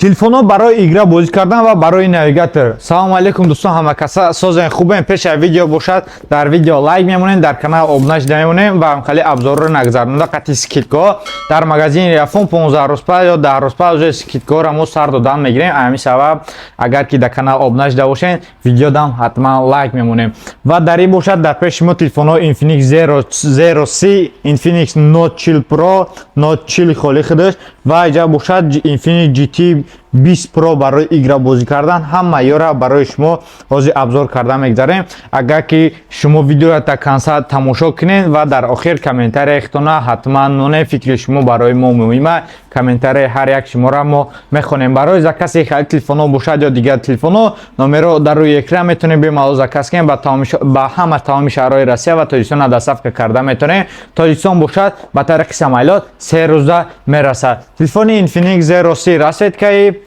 телефонҳо барои игра бозӣ кардан ва барои навигатор. Салому алейкум дӯстон, ҳама каса созен хубен. Пеш аз видео бошад, дар видео лайк мемонем, дар канал обуна шуда мемонем ва хали абзорро нагзаронда қати скидкаҳо дар магазини Рафон 15 рӯзпа ё 10 рӯзпа уже скидкаҳоро мо сар додан мегирем. Ҳамин сабаб агар ки дар канал обуна шуда бошен, видеодам ҳатман лайк мемонем. Ва дар ин бошад дар пеши мо телефонҳо Infinix Zero C, Infinix Note Chill Pro, Note Chill холи худаш ва иҷа бошад Infinix GT 20 Pro барои игра бозӣ кардан. Ҳама ёра барои шумо ҳозир абзор карда мегзарем. Агар ки шумо видеоро та конца тамошо кунед ва дар охир комментарияхтона ҳатман нонед, фикри шумо барои мо муҳима. Комментарияи ҳар як шуморо мо мехонем. Барои закази хали телефонҳо бошад ё дигар телефонҳо, номеро дар рӯи экран метонем бемалол заказ кунем. ба ҳама тамоми шаҳрҳои Россия ва Тоҷикистон доставка карда метонем. Тоҷикистон бошад ба тариқи самолёт 3 рӯза мерасад. Телефони Infinix Zero C расветкаи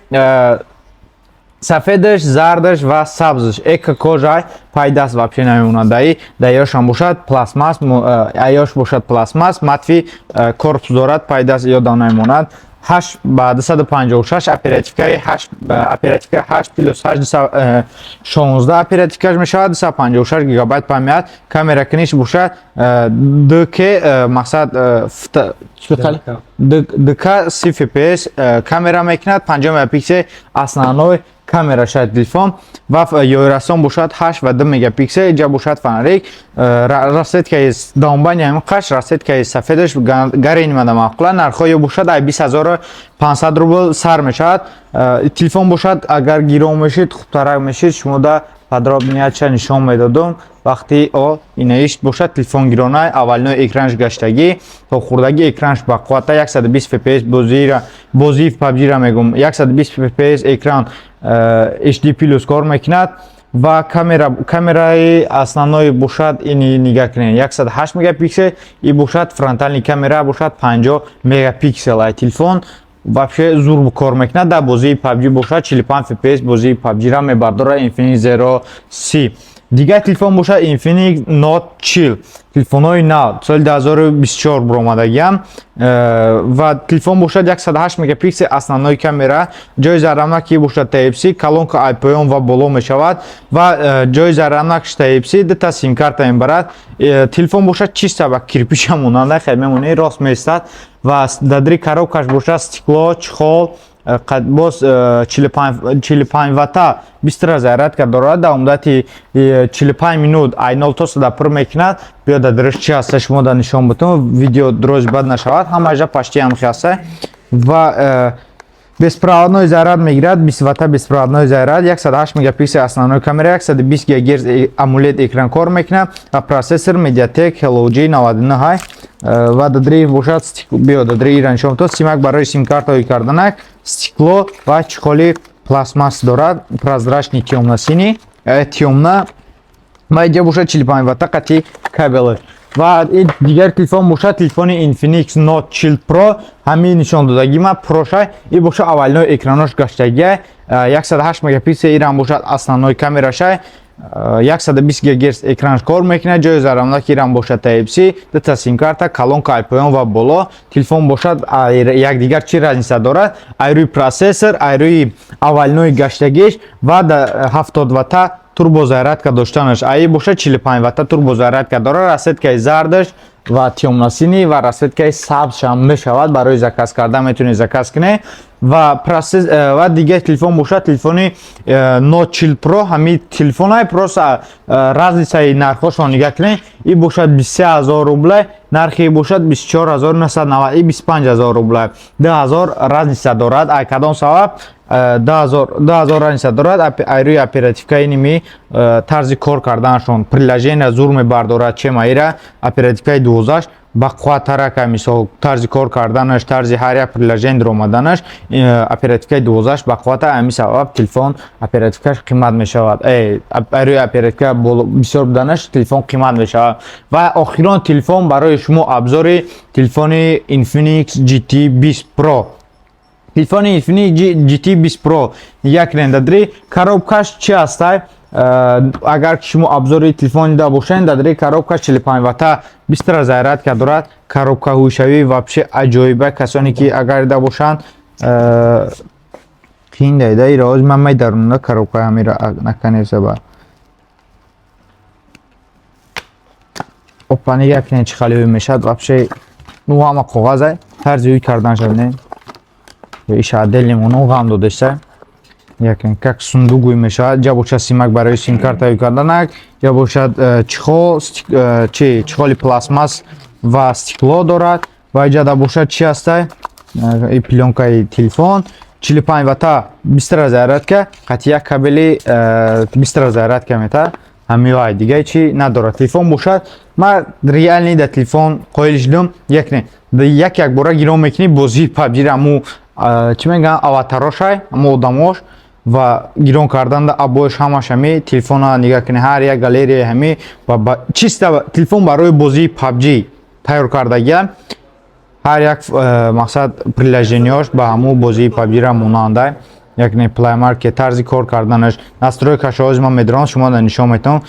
сафедаш, зардаш ва сабзаш эко-кожа пайдаст вообще намемонад. Даяшам бошад пластмасс, аяш бошад пластмасс, матви корпус дорад, пайдаст ёдам намемонад. 8 ба 256 оперативкаи 8 плюс 8 16 оперативкаш мешавад. 256 гигабайт памят. Камера киниш бошад ДК мақсад ДК 30 fps камера мекунад. 5 мегапиксел основной камера шад телефон ва ёрасон бошад 8 ва 2 мегапиксел. Иҷа бошад фонарик, расветкаи дамбани ҳамин қаш, расветкаи сафедаш гарин мада маъқула. Нархҳо ё бошад 20500 рубл сар мешавад. Телефон бошад агар гирон мешид, хубтарак мешид, шумо да подробиятша нишон медодум. Вақти инаиш бошад телефон гирона, аввалинои экранш гаштагӣ, то хурдагӣ экранш ба қуввата 120 fps бозии PUBG-ро мегум 120 fps экран HD плюс кор мекунад ва камераи основной бошад ини нигаҳ кунед 108 мегапиксел и бошад фронтални камера бошад 50 мегапиксел. Ай телефон вообще зур кор мекунад. Дар бозии PUBG бошад 45 fps бозии PUBG-ро мебардорад Infinix Zero C. Дигар телефон бошад Infinix Note Chill. Телефонҳои нав соли 2024 буромадагиам ва телефон бошад 108 мегапиксел основной камера, ҷои заррамаки бошад Type-C, колонка IPM ва боло мешавад ва ҷои заррамакш Type-C, дута сим карта мебарад. Телефон бошад чиста ба кирпиша монанда хеле мемонад, рост меистад ва дадри коробкаш бошад стекло, чехол, боз 45 ватта бистра зарядка дорад. Дар муддати 45 минут ай 0 то 100 пур мекунад. биё дадриш чи ҳаста шумо да нишон бутун, видео дроз бад нашавад. Ҳамаҷа пашти ҳамхи ҳаста ва беспроводной заряд мегирад, 20 ватта беспроводной заряд, 108 мегапиксел основной камера, 120 ГГц AMOLED экран кор мекунад ва процессор Mediatek Helio G99 ва дадри бошад биё дадри ира нишон бутун, симак барои сим-картаҳои карданак, стекло ва чехоли пластмасс дорад, прозрачный темно-синий, темно ва иҷа бошад 45 ватта қати кабел ва дигар телефон бошад телефони Infinix Note Chill Pro. ҳамин нишон додагима проша и бошад аввалинои экранош гаштагия 108 мегапиксел ирам бошад основной камераша, 120 ГГц экранш кор мекунад, ҷои заррамак ирам бошад Type-C, дута сим карта, колонка IPM ва боло. Телефон бошад як дигар чи разница дорад, ай рӯи процессор, ай рӯи аввалинои гаштагиш ва 70 ватта турбозарядка доштанаш. Ай бошад 45 ватта турбозарядка дорад. Расветкаи зардаш ва темно-синий ва расветкаи сабзшам мешавад. Барои заказ карда метавонед заказ кунед ва дигар телефон бошад телефони Note Chill Pro. ҳамин телефонҳои просто разницаи нархҳошон нигаҳ кунед. И бошад 23000 рубл, нархи бошад 24990 и 25000 рубл. 2000 разница дорад. ай кадом сабаб 2000 разница дорад. ай рӯи оперативкаи ними тарзи кор карданашон приложения зур мебардорад. чема ира оперативкаи 12 ба қувваттарака, мисол тарзи кор карданаш, тарзи ҳар як приложение омаданаш, оперативкаи 12 ба қуввата. ҳамин сабаб телефон оперативкаш қимат мешавад. рӯи оперативка бисёр буданаш телефон қимат мешавад. ва охирон телефон барои шумо абзори телефони Infinix GT 20 Pro. Телефони Infinix GT 20 Pro нигаҳ кунед дадри коробкаш чи ҳастай. агар шумо абзори телефони да бошед, дадри коробка 45 ватта бистра зарядка дорад. Коробка ҳушавӣ вообще аҷоиба. Касоне ки агар да бошанд خین دایده ای روز من میدارم کروکای همی را نکنه سبا اوپانی یک نه چی خالی میشد وابشه نو همه کاغذه هر زیوی کردن شد نه ایش عدل منو غم دادشه یکن как сундугуй мешавад ҷа бошад симак барои симкартаи карданак ё бошад чихол чихоли пластмасс ва стекло дорад ва иҷада бошад чи ҳастай пленкаи телефон 45 ватта бистра зарядка қати як кабели бистра зарядка мета ҳамиҳои дигаи чи надорад телефон бошад ма реални да телефон қоил шудам якне як бора гиром мекунӣ бозии PUBG аму чӣ мегӯянд аватарошай аму одамош ва гирон кардан да абош ҳамаш ҳами телефона нигаҳ кунӣ ҳар як галерея ҳами ва чиста телефон барои бозии PUBG тайёр кардагиам ҳар як мақсад приложенияш ба ҳамун бозии PUBG ра монанда якне Play Market тарзи кор карданаш настройкашо ман медонам шумо да нишон метавон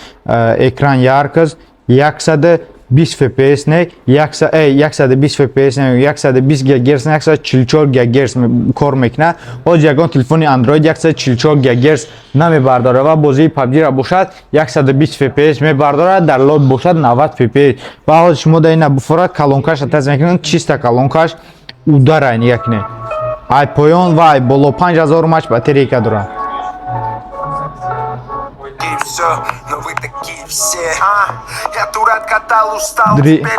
экран яркост 120 fps не 120 fps не 120 ГГц не 144 ГГц кор мекунад оз ягон телефони Android 144 ГГц намебардорад ва бозии PUBG ра бошад 120 fps мебардорад дар лот бошад 90 fps ва ҳоз шумо да ина буфорад калонкаша тест мекунед чиста калонкаш ударай якне ай поён ва ай боло 5000 мач батарейка дорад Но вы такие все, я дурак катал, устал, теперь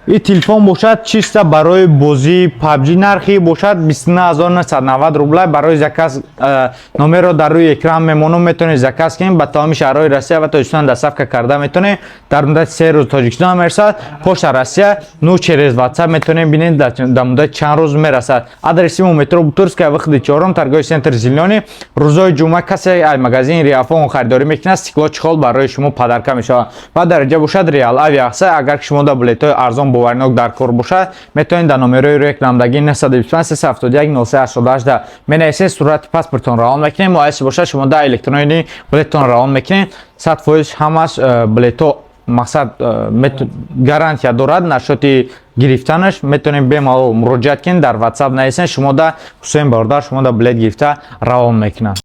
این تلفن باشد چیستا برای بازی PUBG نرخی باشد 29990 روبل برای زکاس نمره رو در روی اکران میمونم میتونید زکاس کنید با تمام شهرهای روسیه و تاجیکستان در صفحه کرده میتونید در مدت 3 روز تاجیکستان میرسد پشت روسیه نو چرز واتساپ میتونید ببینید در مدت چند روز میرسد آدرس مترو بوتورسک وقت 4 ترگاه سنتر زیلونی روزهای جمعه کسی از مغازین ریافون خریداری میکنه استیکلو چخول برای شما پدرکا میشه و درجه باشد ریال اویاخسه اگر شما دا بلیط‌های ارزان باورنок дар кор бошад метавонед дар номерои рекламдагӣ 925 менависед сурати паспортон равон мекунед муайяс бошад шумо да электронии билетон равон мекунед 100% ҳамаш билето мақсад гарантия дорад нашоти гирифтанаш метавонед бемалол муроҷиат кунед дар WhatsApp нависед шумо да Ҳусейн Бародар шумо да билет гирифта равон мекунад.